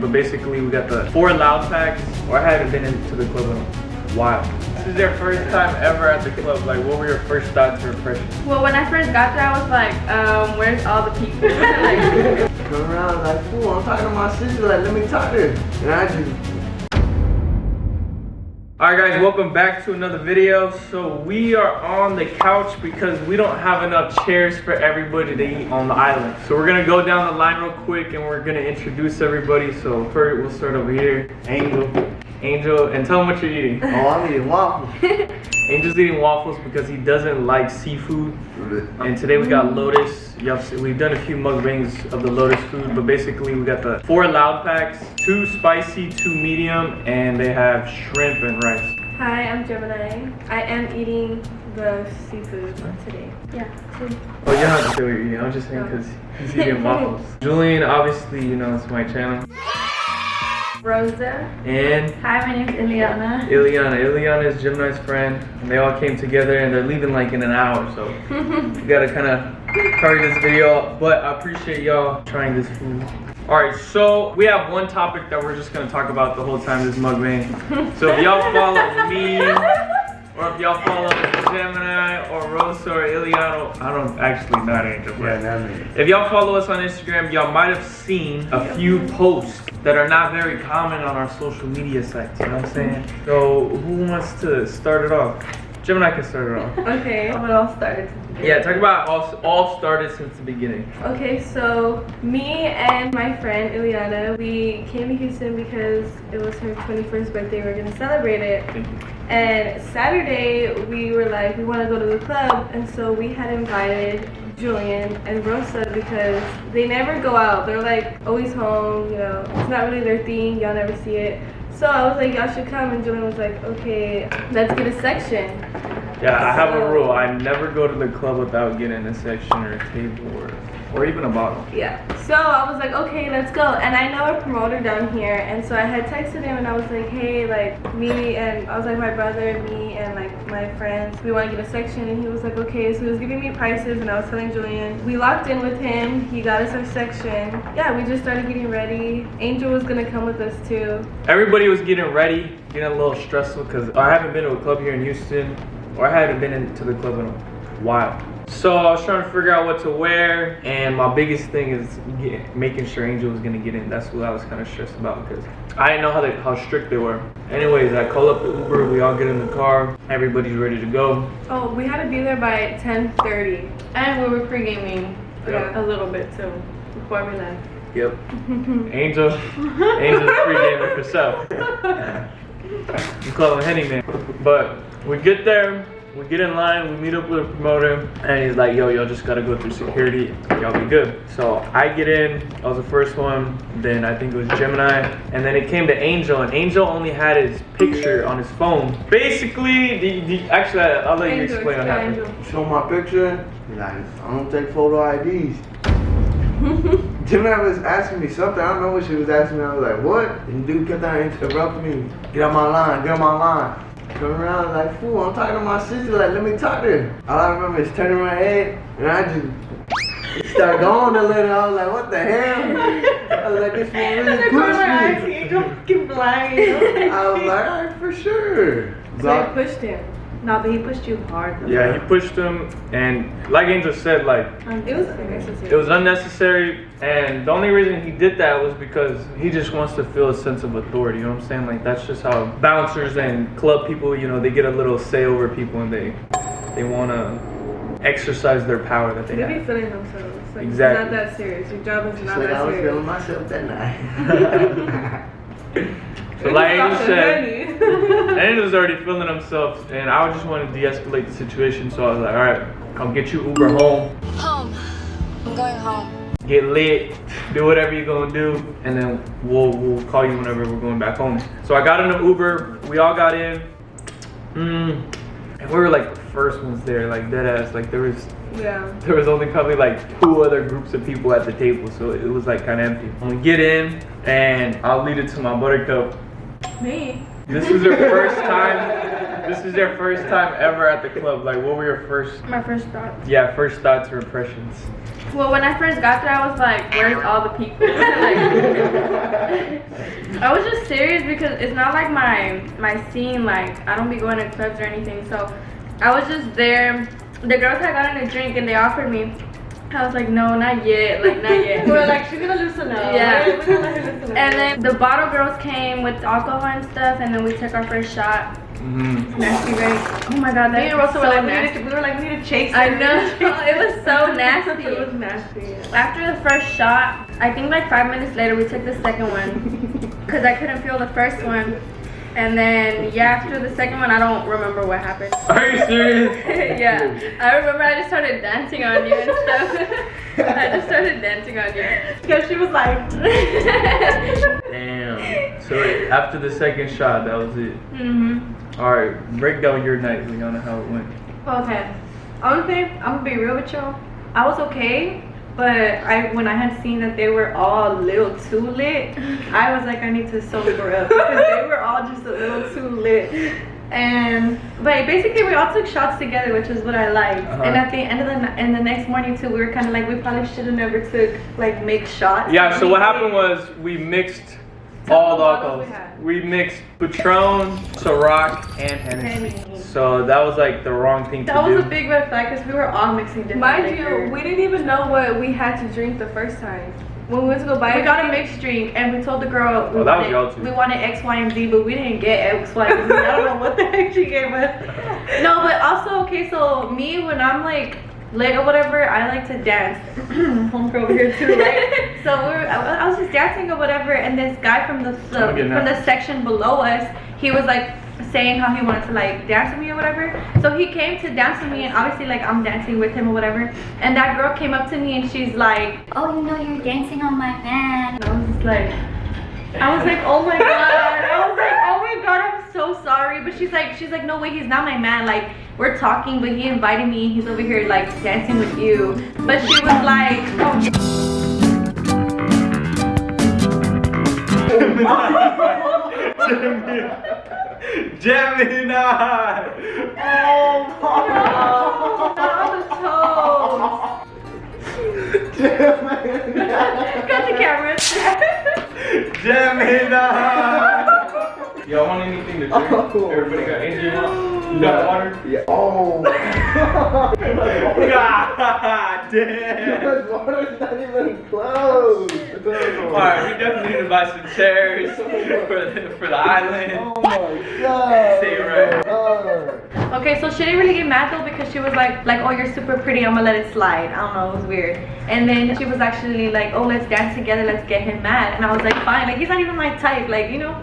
But basically we got the 4 loud packs, or I haven't been into the club in a while. This is your first time ever at the club. Like, what were your first thoughts or impressions? Well, when I first got there, I was like, where's all the people? Like, Come around like, fool, I'm talking to my sister, like, let me talk to her. And I just... Alright guys, welcome back to another video. So we are on the couch because we don't have enough chairs for everybody to eat on the island. So we're gonna go down the line real quick and we're gonna introduce everybody. So first we'll start over here. Angel, and tell them what you're eating. Oh, I'm eating waffles. Angel's eating waffles because he doesn't like seafood. And today we got Lotus. We've done a few mukbangs of the Lotus food, but basically we got the 4 loud packs, 2 spicy, 2 medium, and they have shrimp and rice. hi, I'm Gemini. I am eating the seafood today. Yeah, too. Oh, you don't have to say what you're eating. I'm just saying because he's eating waffles. Julian, obviously, you know, it's my channel. Rosa. And Hi, my name's Ileana. Ileana is Gemini's friend. And they all came together and they're leaving like in an hour, so we gotta kind of hurry this video up. But I appreciate y'all trying this food. Alright, so we have one topic that we're just gonna talk about the whole time this mukbang. So if y'all follow me, or if y'all follow Gemini or Rosa or Ileana, I don't actually not Angel. Yeah, not me. If y'all follow us on Instagram, y'all might have seen a few posts that are not very common on our social media sites, you know what I'm saying? So who wants to start it off? Gemini can start it off. Okay, but I'll start. Yeah, talk about all started since the beginning. Okay, so me and my friend Ileana, we came to Houston because it was her 21st birthday. We were gonna celebrate it. And Saturday, we were like, we want to go to the club, and so we had invited Julian and Rosa because they never go out. They're like always home, you know, it's not really their thing, y'all never see it. So I was like, y'all should come, and Julian was like, okay, let's get a section. Yeah, I have a rule. I never go to the club without getting a section or a table or even a bottle. Yeah, so I was like, okay, let's go. And I know a promoter down here, and so I had texted him and I was like, hey, like me and I was like, my brother, me and like my friends, we want to get a section. And he was like, okay. So he was giving me prices and I was telling Julian, we locked in with him, he got us our section. Yeah, we just started getting ready. Angel was gonna come with us too. Everybody was getting ready, getting a little stressful because I haven't been to a club here in Houston, or I hadn't been into the club in a while. So I was trying to figure out what to wear, and my biggest thing is making sure Angel was gonna get in. That's what I was kind of stressed about because I didn't know how strict they were. Anyways, I call up the Uber, we all get in the car, everybody's ready to go. Oh, we had to be there by 10:30. And we were pre-gaming a little bit too, before we left. Yep. Angel's pre-gaming herself. You call him Henny Man. But we get there, we get in line, we meet up with a promoter, and he's like, yo, y'all just gotta go through security, y'all be good. So I get in, I was the first one, then I think it was Gemini, and then it came to Angel, and Angel only had his picture on his phone. Basically, actually, I'll let you explain what happened. Show my picture, like, I don't take photo IDs. Gemini was asking me something, I don't know what she was asking me, I was like, what? And the dude kept on interrupting me. Get on my line, get on my line. Come around like, fool, I'm talking to my sister, like, let me talk to her. All I remember is turning my head, and I just started going a little. I was like, what the hell? I was like, this fool really pushed me. Angel fucking blind. I was like, all right, for sure. So I pushed him. No, but he pushed you hard. Though. Yeah, he pushed him, and like Angel said, like, it was unnecessary. it was unnecessary, and the only reason he did that was because he just wants to feel a sense of authority, you know what I'm saying? Like, that's just how bouncers and club people, you know, they get a little say over people, and they want to exercise their power that they have. They be feeling themselves. Like, Exactly. It's not that serious. Your job is not Like, that I was serious. feeling myself that night. So like Angel said, Angel was already feeling himself, and I just wanted to de-escalate the situation, so I was like, all right, I'll get you Uber home. Home. I'm going home. Get lit, do whatever you're gonna do, and then we'll call you whenever we're going back home. So I got in an Uber, we all got in, and we were like the first ones there, like dead ass. Like there was only probably like 2 other groups of people at the table, so it was like kind of empty. When we get in, and I'll lead it to my buttercup. Me? This was her first time. This is your first time ever at the club. Like, what were your first? My first thoughts. Yeah, first thoughts or impressions. Well, when I first got there, I was like, where's all the people? Like, I was just serious because it's not like my scene. Like, I don't be going to clubs or anything. So I was just there. The girls had gotten a drink and they offered me. I was like, no, not yet. Like, not yet. We're like, she's gonna loosen up. Yeah. We're gonna let her loosen up. And then the bottle girls came with alcohol and stuff, and then we took our first shot. Nasty, right? Oh my god, Me that and was Rosa so were like, nasty. we were like, we need to chase her. I know. It was so nasty. It was nasty. Yeah. After the first shot, I think like 5 minutes later, we took the second one because I couldn't feel the first one. And then, yeah, after the second one, I don't remember what happened. Are you serious? Yeah, I remember I just started dancing on you and stuff. I just started dancing on you. Because she was like, Damn. So after the second shot, that was it. All right, break down your night, Liana, how it went. okay. Honestly, I'm gonna be real with y'all. I was okay, but when I had seen that they were all a little too lit, I was like, I need to sober up because they were all just a little too lit. But basically we all took shots together, which is what I liked. And at the end of the next morning too, we were kind of like, we probably should have never took like mixed shots. Yeah, so what happened was we mixed all the alcohols. We mixed Patron, Ciroc, and Hennessy. So that was like the wrong thing to do. That was a big red flag because we were all mixing different Mind liquor. you, we didn't even know what we had to drink the first time. When we went to go buy We got a mixed drink and we told the girl Oh, that was y'all too. we wanted X, Y, and Z, but we didn't get X, Y, and Z. I don't know what the heck she gave us. No, but also, okay, so me, when I'm like lit or whatever, I like to dance. Homegirl over here too, right? So I was just dancing or whatever, and this guy from the section below us, he was like saying how he wanted to like dance with me or whatever. So he came to dance with me, and obviously like I'm dancing with him or whatever. And that girl came up to me and she's like, Oh, you know you're dancing on my man. and I was just like, oh my god. I was like, oh my god, I'm so sorry. But she's like, no way, he's not my man. Like, we're talking, but he invited me. He's over here like dancing with you. But she was like, oh. Gemini! Oh my god, got the camera. Gemini! Y'all want anything to drink? Everybody got anything you want? You got water? Yeah. Oh. God damn! This water's not even close. Alright, we definitely need to buy some chairs for the island. Oh my god. Say it right. Okay, so she didn't really get mad though because she was like, oh, you're super pretty, I'm gonna let it slide. I don't know, it was weird. And then she was actually like, oh, let's dance together, let's get him mad. And I was like, fine, like he's not even my type, like, you know.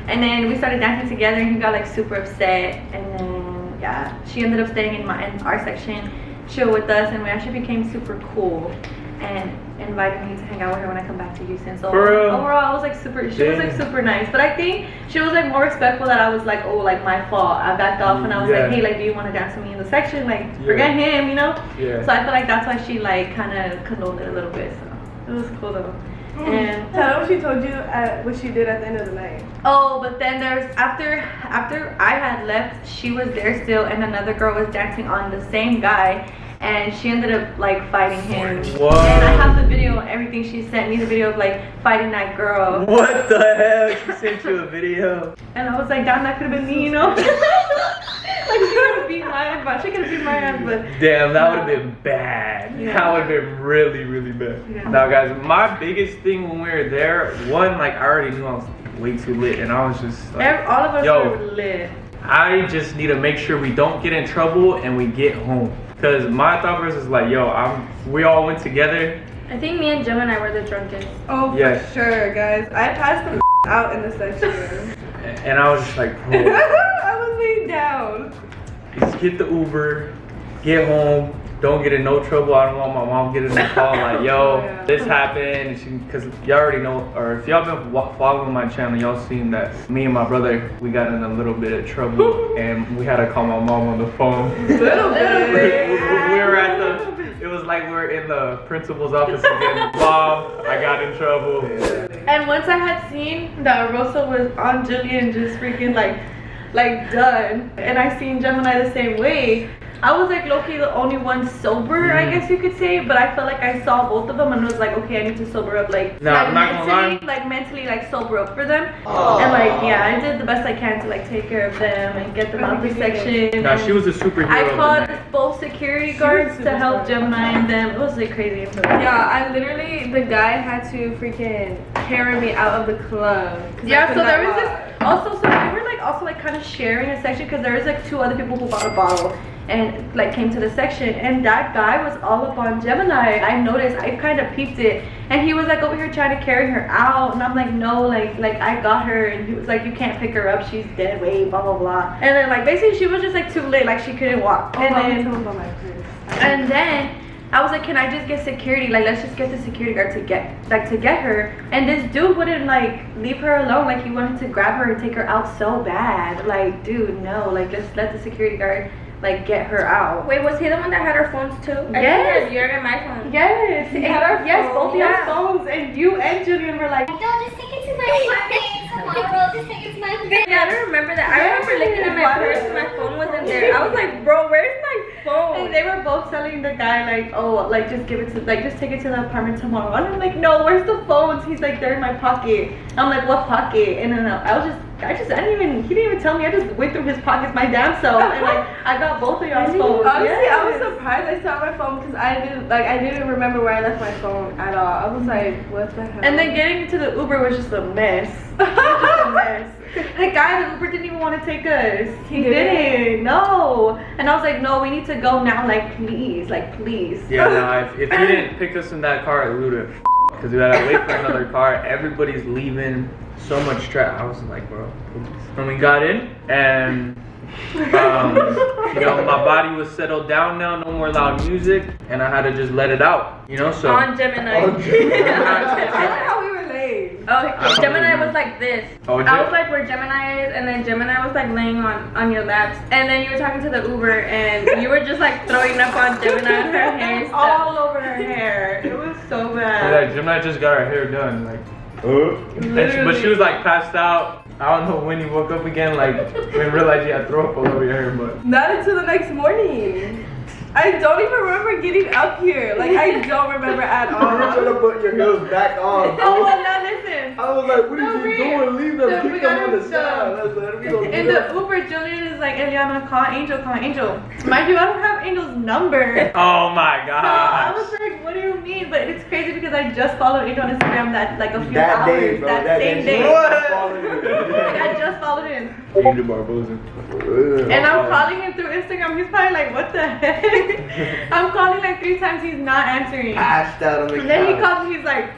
And then we started dancing together and he got like super upset. And then yeah, she ended up staying in our section, chill with us, and we actually became super cool and invited me to hang out with her when I come back to Houston. So overall, I was like super nice. But I think she was like more respectful that I was like, oh, like my fault. I backed off and I was like, hey, like, do you want to dance with me in the section? Like, forget him, you know? Yeah. So I feel like that's why she like kind of condoned it a little bit. So it was cool though. And tell her what she told you what she did at the end of the night. oh, but then there's after I had left, she was there still, and another girl was dancing on the same guy, and she ended up like fighting him. What? And I have the video and everything. She sent me the video of like fighting that girl. What the hell? She sent you a video. And I was like, damn, that could have been me, you know? Like she could have beat my ass, but she could have beat my ass, but Damn, that would have been bad. Yeah. That would have been really, really bad. Yeah. Now, guys, my biggest thing when we were there, one, like, I already knew I was way too lit, and I was just like, all of us yo, were lit. I just need to make sure we don't get in trouble and we get home. Because my thought process is like, yo, we all went together. I think me and Gemini were the drunkest. Oh, Yes. for sure, guys. I passed the out in the section. And I was just like, bro, I was laid down. just get the Uber, get home, don't get in no trouble. I don't want my mom getting a call like, yo, Yeah. this happened. Because y'all already know, or if y'all been following my channel, y'all seen that me and my brother, we got in a little bit of trouble and we had to call my mom on the phone. Little bit. we were at it was like we were in the principal's office again. Mom, I got in trouble. And once I had seen that Rosa was on Julian just freaking like like done. And I seen Gemini the same way. I was like low-key the only one sober, I guess you could say, but I felt like I saw both of them and was like, okay, I need to sober up, like, No, like I'm not gonna lie. like mentally, like sober up for them. Oh. And like, yeah, I did the best I can to like take care of them and get them out of the section. Nah, and she was a superhero. I of the called night. both security guards to help Gemini and them. It was like crazy. Yeah, I literally, the guy had to freaking carry me out of the club. 'Cause I Yeah, could so not there was walk. this also, so we were like also like kind of sharing a section because there was like 2 other people who bought a bottle and like came to the section, and that guy was all up on Gemini. I noticed, I kind of peeped it, and he was like over here trying to carry her out, and I'm like, no, like I got her, and he was like, you can't pick her up, she's dead weight, blah blah blah. And then like basically she was just like too late, like she couldn't walk. Oh, And let me then tell him about my purse. and then I was like, can I just get security? Like, let's just get the security guard to get her. And this dude wouldn't like leave her alone. Like, he wanted to grab her and take her out so bad. Like, dude, no. Like, let's let the security guard like get her out. Wait, was he the one that had our phones too? I Yes. think it was your and my phone. Yes, He had our yes, phone. both of Yeah. your phones, and you and Julian were like, No, just take it to my apartment tomorrow. Just take it to my apartment. Yeah, I don't remember that. I remember looking at my purse and my phone wasn't there. I was like, bro, where's my phone? and they were both telling the guy like, oh, like just give it to, like just take it to the apartment tomorrow. And I'm like, no, where's the phones? He's like, they're in my pocket. I'm like, what pocket? And then I didn't even tell me. I just went through his pockets my damn self, and like I got both of y'all's phones. Honestly, I was Yes. surprised I saw my phone because I didn't remember where I left my phone at all. I was like, what the hell? And then getting into the Uber was just a mess. It was just a mess. The guy in the Uber didn't even want to take us. He didn't. No. And I was like, no, we need to go now. Like, please. Like, please. Yeah, no, if he didn't pick us in that car, we would have, because we had to wait for another car. Everybody's leaving, so much traffic. I was like, bro, please. When we got in, and you know, my body was settled down now, no more loud music, and I had to just let it out, you know. So On Gemini. Oh, I like how we were late. Oh, Gemini was like this. Oh, I was like where Gemini is, and then Gemini was like laying on your laps, and then you were talking to the Uber, and you were just like throwing up on Gemini and her hair stuff. All over her hair. It was so bad. like, Gemini just got her hair done, like. But she was like passed out. I don't know when you woke up again, like we realized you had throw up all over your hair, but Not until the next morning. I don't even remember getting up here. Like, I don't remember at You all. should have put your heels back on. Oh, well, now listen. I was like, what No, are you we- doing? Leave them, so we kick them on gotta the side. I was like, we gonna In do the that. Uber, Julian is like, Eliana, call Angel, call Angel. Mind you, I don't have Angel's number. oh my So I was gosh. like, what do you mean? But it's crazy because I just followed Angel on Instagram that like a few That hours, day, bro. that same day. Like, I just followed him. Angel Barbosa. And I'm calling him through Instagram. He's probably like, what the heck? I'm calling like 3 times. He's not answering. Passed out on the And then he couch. calls me. He's like,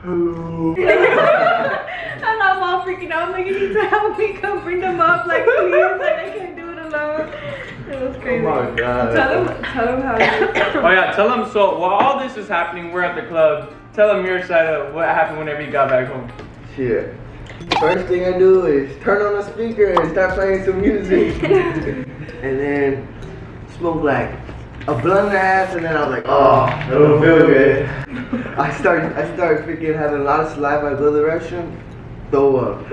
Hello. and I'm all freaking out. I'm like, you need to help me. Come bring them up. Like, please. Like, I can't do it alone. It was Oh crazy. my god. Tell him how you Oh yeah, tell them. So while all this is happening, we're at the club. Tell them your side of what happened whenever you got back home. Shit. First thing I do is turn on the speaker and start playing some music. And then smoke like a blunt and a half, and then I was like, oh, that don't feel good. I started freaking having a lot of saliva. I go to the restroom, throw up.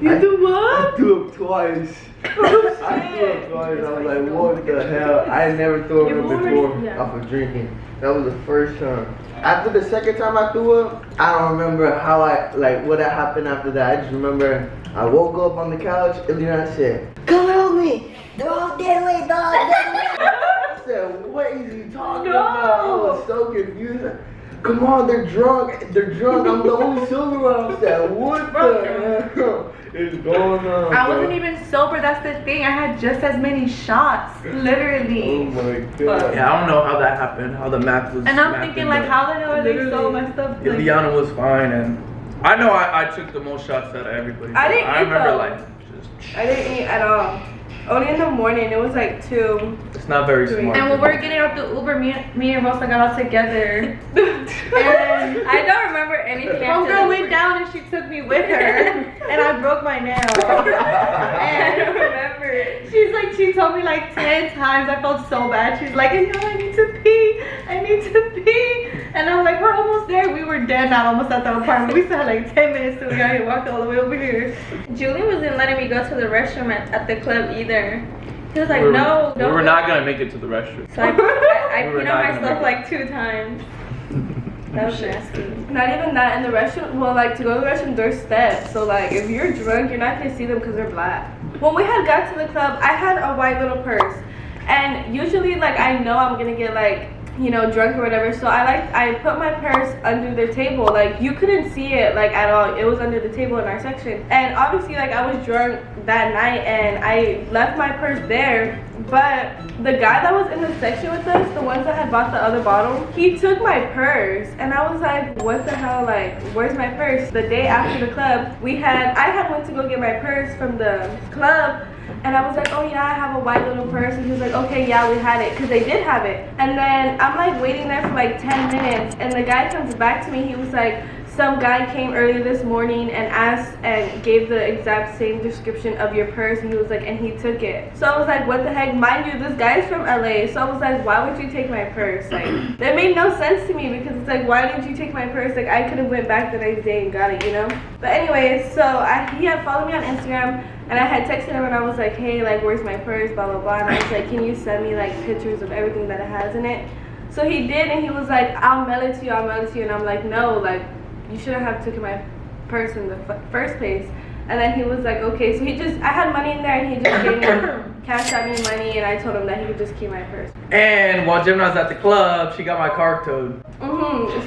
You do I what? threw up twice. I threw up twice. I was like, what the hell? I had never thrown up before off of drinking. That was the first time. After the second time I threw up, I don't remember how what happened after that. I just remember I woke up on the couch, and then I said, come help me. Dog, get away, dog, get away. I said, what is he talking about? I was so confused. Come on, they're drunk. I'm the only sober one. I said, what the hell is going on? I bro? wasn't even sober. That's the thing. I had just as many shots, Oh literally. my god. Yeah, I don't know how that happened, how the math was. And I'm mapping, thinking like, but how the hell are they so messed up? Like, Ileana was fine, and I know I took the most shots out of everybody. I but didn't I eat, remember though. like just. I didn't eat at all. Only in the morning. It was like 2. It's not very smart. and when we were getting out the Uber, me and Rosa got out together. And I don't remember anything. after homegirl the went Uber. down and she took me with her, and I broke my nail. I don't remember. She's like, she told me like 10 times. I felt so bad. She's like, no, I need to pee. I need to pee. And I'm like, we're almost there. We were dead now, almost at the apartment. We still had like 10 minutes till we got here, walked all the way over here. Julian wasn't letting me go to the restroom at the club either. He was like, We were- no, We don't were go." not gonna make it to the restroom. So I We were peed not on gonna myself make like 2 times. That was nasty. Not even that, in the restroom, well, like, to go to the restroom, there's steps. So, like, if you're drunk, you're not gonna see them because they're black. When we had got to the club, I had a white little purse. And usually, like, I know I'm gonna get, like, you know, drunk or whatever. So I put my purse under the table. Like, you couldn't see it, like, at all. It was under the table in our section. And obviously, like, I was drunk that night and I left my purse there. But the guy that was in the section with us, the ones that had bought the other bottle, he took my purse. And I was like, what the hell? Like, where's my purse? The day after the club, I had went to go get my purse from the club. And I was like, oh yeah, I have a white little purse. And he was like, okay, yeah, we had it. Because they did have it. And then I'm like waiting there for like 10 minutes. And the guy comes back to me. He was like, some guy came early this morning and asked and gave the exact same description of your purse. And he was like, and he took it. So I was like, what the heck? Mind you, this guy's from LA. So I was like, why would you take my purse? Like, that made no sense to me because it's like, why did you take my purse? Like, I could have went back the next day and got it, you know? But anyways, so he had followed me on Instagram. And I had texted him and I was like, hey, like, where's my purse, blah, blah, blah. And I was like, can you send me, like, pictures of everything that it has in it? So he did, and he was like, I'll mail it to you, I'll mail it to you. And I'm like, no, like, you shouldn't have taken my purse in the first place. And then he was like, okay. So I had money in there, and he just gave me, cashed out me money, and I told him that he could just keep my purse. And while Gemini was at the club, she got my car towed.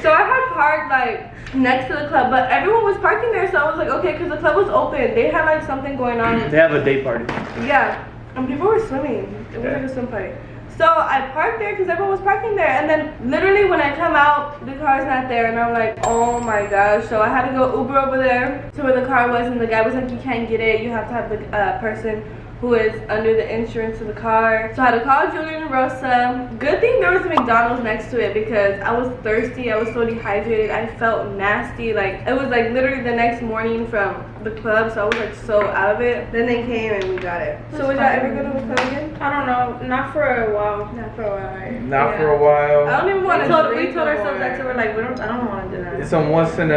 So I had parked, like, next to the club, but everyone was parking there, so I was like, okay, because the club was open. They had, like, something going on. They have a day party. Yeah, and people were swimming. It was like a swim party. So I parked there because everyone was parking there. And then literally when I come out, the car's not there. And I'm like, oh my gosh. So I had to go Uber over there to where the car was. And the guy was like, you can't get it. You have to have the person who is under the insurance of the car. So I had to call Julian and Rosa. Good thing there was a McDonald's next to it because I was thirsty. I was so dehydrated. I felt nasty. Like, it was like literally the next morning from the club. So I was like so out of it. Then they came and we got it. So would y'all ever go to the club again? I don't know, not for a while. Not for a while. Right? Not for a while. I don't even want to We told ourselves that too. We're like, I don't want to do that. It's a once in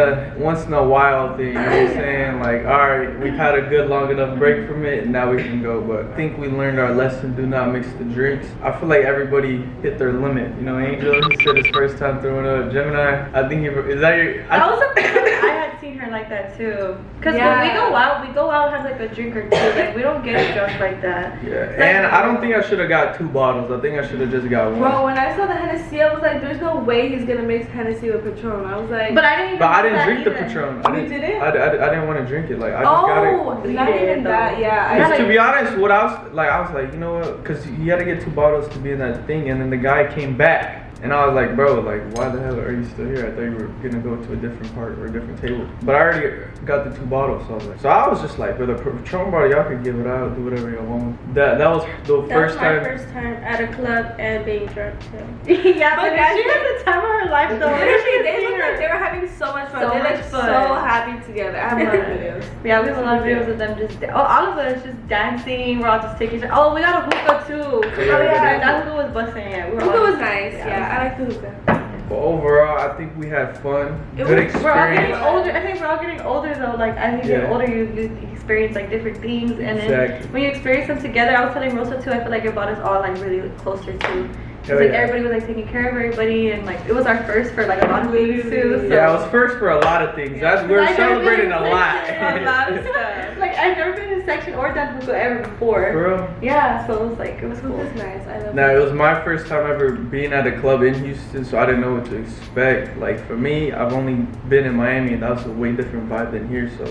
a while thing, you know what I'm saying? Like, alright, we've had a good long enough break from it, and now we can go. But I think we learned our lesson, do not mix the drinks. I feel like everybody hit their limit. You know, Angel, he said his first time throwing up. Gemini, I think is that your... That was the first time I had seen her like that too. Because when we go out, have like a drink or two. Like, we don't get drunk like that. Yeah, and I don't think I should have got 2 bottles. I think I should have just got 1. Bro, when I saw the Hennessy, I was like, there's no way he's gonna mix Hennessy with Patron. I was like, But I didn't drink the Patron. You didn't? I didn't want to drink it. Like, I just got it. Oh, not even that, yeah. Because to be honest, I was like, you know what? Because he had to get 2 bottles to be in that thing, and then the guy came back. And I was like, bro, like, why the hell are you still here? I thought you were gonna go to a different part or a different table. But I already got the 2 bottles, so I was just like, with a Patron bottle, y'all can give it out, do whatever y'all want. That was the first time. That was my first time at a club and being drunk too. Yeah, but guys, she had the time of her life though. Literally, they looked like they were having so much fun. So They much looked fun. so happy together. I have a lot of videos. Yeah, we have a lot of videos of them just, all of us just dancing. We're all just taking shots. Oh, we got a hookah too. yeah. That hookah was busting. Yeah, we were Hookah all- was nice. Yeah, I like the hookah. But overall, I think we had fun. It Good was- We're all getting experience. older. I think we're all getting older though. Like as you get older, you experience like different things, and then Exactly. when you experience them together, I was telling Rosa too. I feel like it brought us all like really closer too. Hell Like yeah. everybody was like taking care of everybody, and like it was our first for like a lot of things too. So. Yeah, I was first for a lot of things. We're I've never been celebrating in a a lot of lot. stuff. Like I've never been in a section or done hookah ever before. Bro. Yeah, so it was like it was cool. Hookah's nice. I love Now, it was my first time ever being at a club in Houston, so I didn't know what to expect. Like, for me, I've only been in Miami, and that was a way different vibe than here, so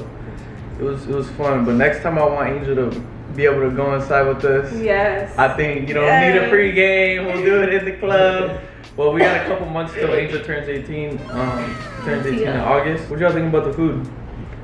it was fun. But next time I want Angel to be able to go inside with us. Yes. I think, need a Yes. pregame, we'll do it in the club. Well, we got a couple months till Angel turns 18, turns 18 in August. What y'all think about the food?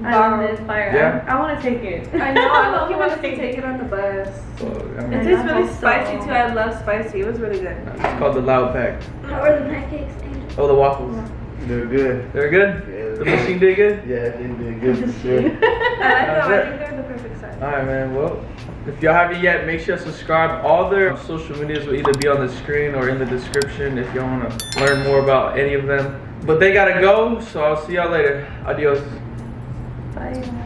I love this fire. Yeah. I want to take it. I know. I love I wanted to take it on the bus. So, I It mean, tastes really hope so. spicy too. I love spicy. It was really good. it's called the Loud Pack. How are the pancakes, Angel? Oh, the waffles. They're good. They're good? Yeah, The machine did good? Yeah, they did good for sure. I like them. That's I it. think they're the perfect size. Alright, man. Well, if y'all haven't yet, make sure to subscribe. All their social medias will either be on the screen or in the description if y'all want to learn more about any of them. But they gotta go, so I'll see y'all later. Adios. Bye.